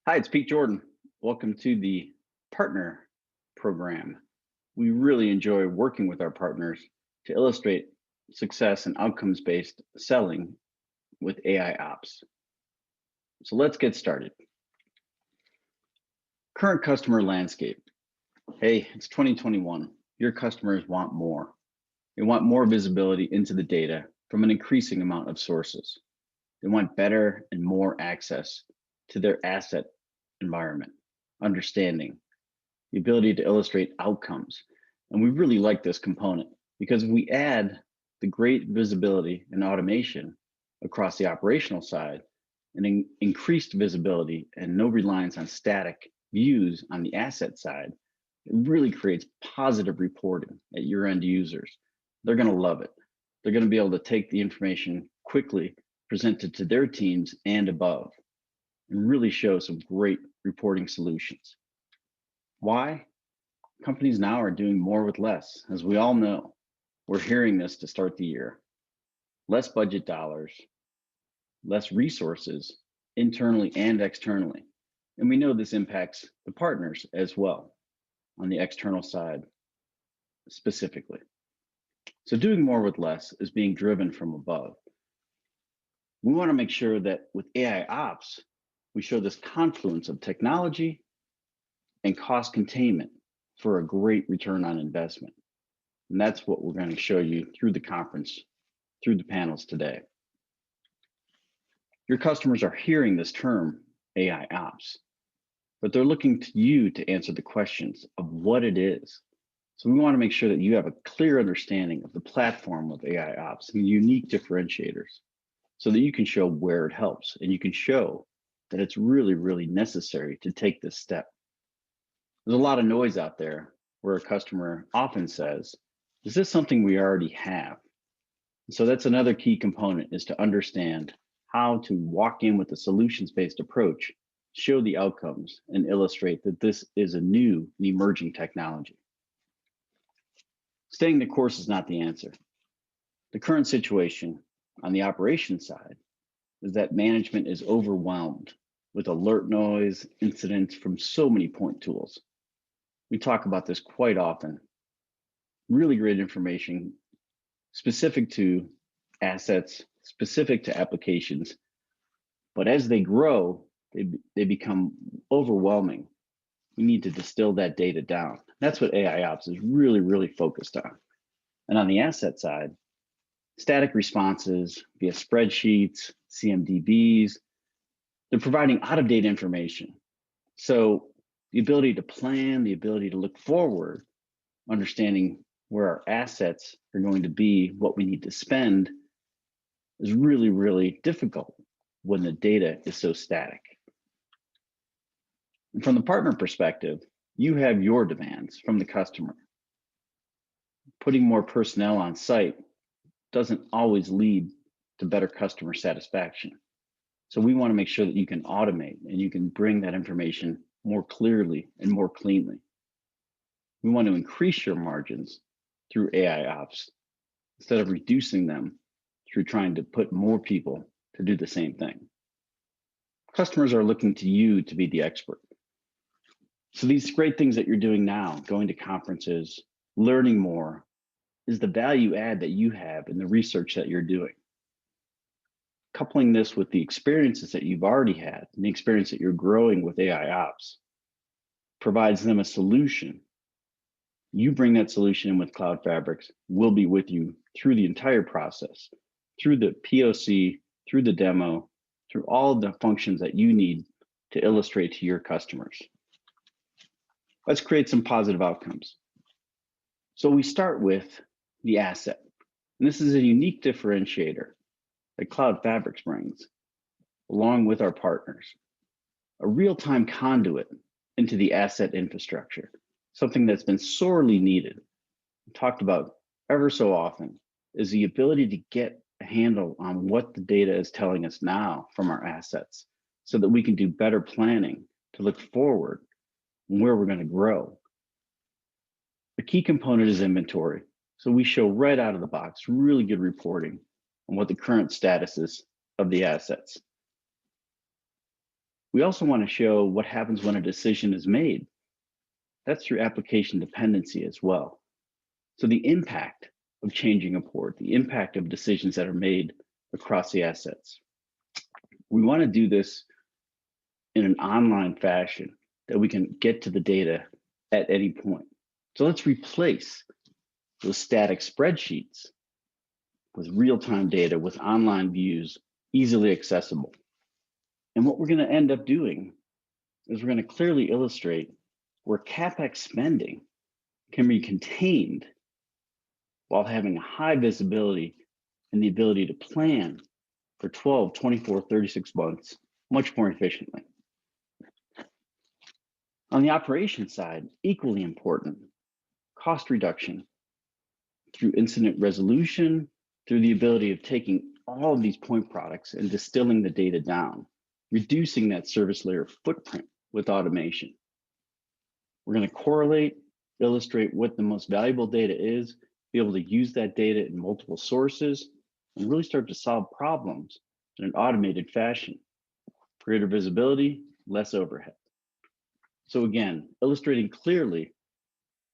Hi, it's Pete Jordan. Welcome to the Partner Program. We really enjoy working with our partners to illustrate success and outcomes based selling with AI ops. So let's get started. Current customer landscape. Hey, it's 2021. Your customers want more. They want more visibility into the data from an increasing amount of sources. They want better and more access to their asset environment, understanding, the ability to illustrate outcomes. And we really like this component because if we add the great visibility and automation across the operational side and increased visibility and no reliance on static views on the asset side, it really creates positive reporting at your end users. They're going to love it. They're going to be able to take the information quickly, present it to their teams and above, and really show some great reporting solutions. Why? Companies now are doing more with less. As we all know, we're hearing this to start the year. Less budget dollars, less resources, internally and externally. And we know this impacts the partners as well on the external side specifically. So doing more with less is being driven from above. We want to make sure that with AI ops, we show this confluence of technology and cost containment for a great return on investment. And that's what we're going to show you through the conference, through the panels today. Your customers are hearing this term, AI ops, but they're looking to you to answer the questions of what it is. So we want to make sure that you have a clear understanding of the platform of AI ops and unique differentiators so that you can show where it helps and you can show that it's really, really necessary to take this step. There's a lot of noise out there where a customer often says, is this something we already have? So that's another key component, is to understand how to walk in with a solutions-based approach, show the outcomes, and illustrate that this is a new and emerging technology. Staying the course is not the answer. The current situation on the operations side is that management is overwhelmed with alert noise, incidents from so many point tools. We talk about this quite often. Really great information specific to assets, specific to applications. But as they grow, they become overwhelming. We need to distill that data down. That's what AIOps is really, really focused on. And on the asset side, static responses via spreadsheets, CMDBs, they're providing out-of-date information. So the ability to plan, the ability to look forward, understanding where our assets are going to be, what we need to spend, is really, really difficult when the data is so static. And from the partner perspective, you have your demands from the customer. Putting more personnel on site doesn't always lead to better customer satisfaction. So we want to make sure that you can automate and you can bring that information more clearly and more cleanly. We want to increase your margins through AI ops instead of reducing them through trying to put more people to do the same thing. Customers are looking to you to be the expert. So these great things that you're doing now, going to conferences, learning more, is the value add that you have in the research that you're doing. Coupling this with the experiences that you've already had and the experience that you're growing with AI ops provides them a solution. You bring that solution in with CloudFabrix. We'll be with you through the entire process, through the POC, through the demo, through all of the functions that you need to illustrate to your customers. Let's create some positive outcomes. So we start with the asset. And this is a unique differentiator that CloudFabrix brings, along with our partners. A real-time conduit into the asset infrastructure, something that's been sorely needed, talked about ever so often, is the ability to get a handle on what the data is telling us now from our assets so that we can do better planning to look forward and where we're going to grow. The key component is inventory. So we show right out of the box really good reporting on what the current status is of the assets. We also want to show what happens when a decision is made. That's through application dependency as well. So the impact of changing a port, the impact of decisions that are made across the assets. We want to do this in an online fashion that we can get to the data at any point. So let's replace those static spreadsheets with real-time data with online views, easily accessible. And what we're going to end up doing is we're going to clearly illustrate where CapEx spending can be contained while having high visibility and the ability to plan for 12, 24, 36 months much more efficiently. On the operations side, equally important, cost reduction through incident resolution, through the ability of taking all of these point products and distilling the data down, reducing that service layer footprint with automation. We're going to correlate, illustrate what the most valuable data is, be able to use that data in multiple sources, and really start to solve problems in an automated fashion. Greater visibility, less overhead. So again, illustrating clearly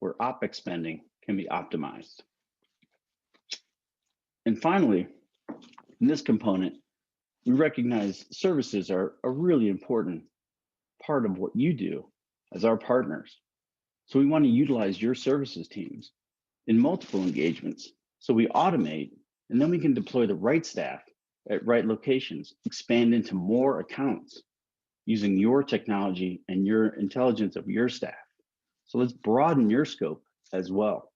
where OpEx spending can be optimized. And finally, in this component, we recognize services are a really important part of what you do as our partners. So we want to utilize your services teams in multiple engagements. So we automate, and then we can deploy the right staff at right locations, expand into more accounts using your technology and your intelligence of your staff. So let's broaden your scope as well.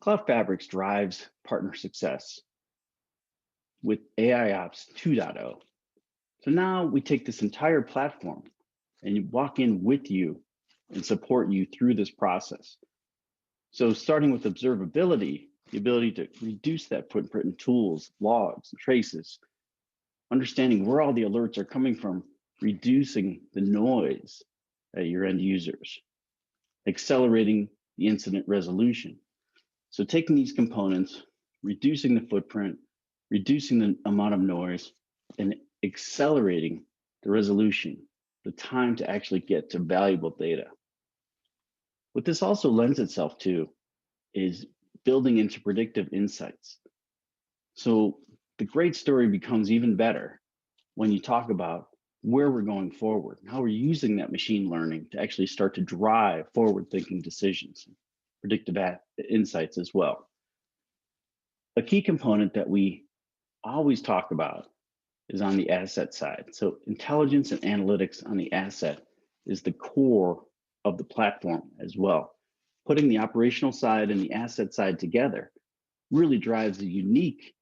CloudFabrix drives partner success with AIOps 2.0. So now we take this entire platform and walk in with you and support you through this process. So starting with observability, the ability to reduce that footprint in tools, logs, and traces, understanding where all the alerts are coming from, reducing the noise at your end users, accelerating the incident resolution. So taking these components, reducing the footprint, reducing the amount of noise, and accelerating the resolution, the time to actually get to valuable data. What this also lends itself to is building into predictive insights. So the great story becomes even better when you talk about where we're going forward, how we're using that machine learning to actually start to drive forward-thinking decisions, predictive insights as well. A key component that we always talk about is on the asset side. So intelligence and analytics on the asset is the core of the platform as well. Putting the operational side and the asset side together really drives the unique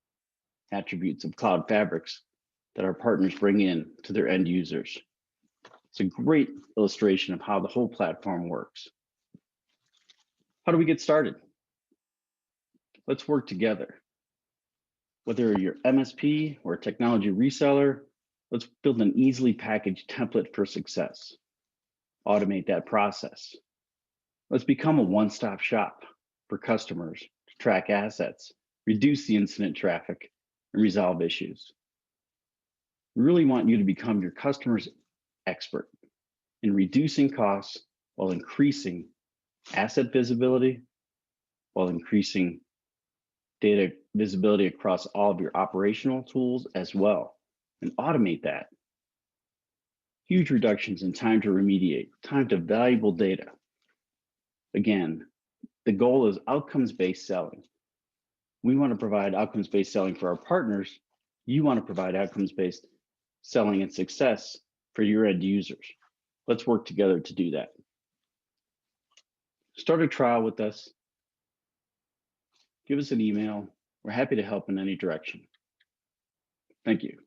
attributes of CloudFabrix that our partners bring in to their end users. It's a great illustration of how the whole platform works. How do we get started? Let's work together. Whether you're MSP or a technology reseller, let's build an easily packaged template for success. Automate that process. Let's become a one-stop shop for customers to track assets, reduce the incident traffic, and resolve issues. We really want you to become your customer's expert in reducing costs while increasing asset visibility, while increasing data visibility across all of your operational tools as well, and automate that. Huge reductions in time to remediate, time to valuable data. Again, the goal is outcomes-based selling. We want to provide outcomes-based selling for our partners. You want to provide outcomes-based selling and success for your end users. Let's work together to do that. Start a trial with us. Give us an email. We're happy to help in any direction. Thank you.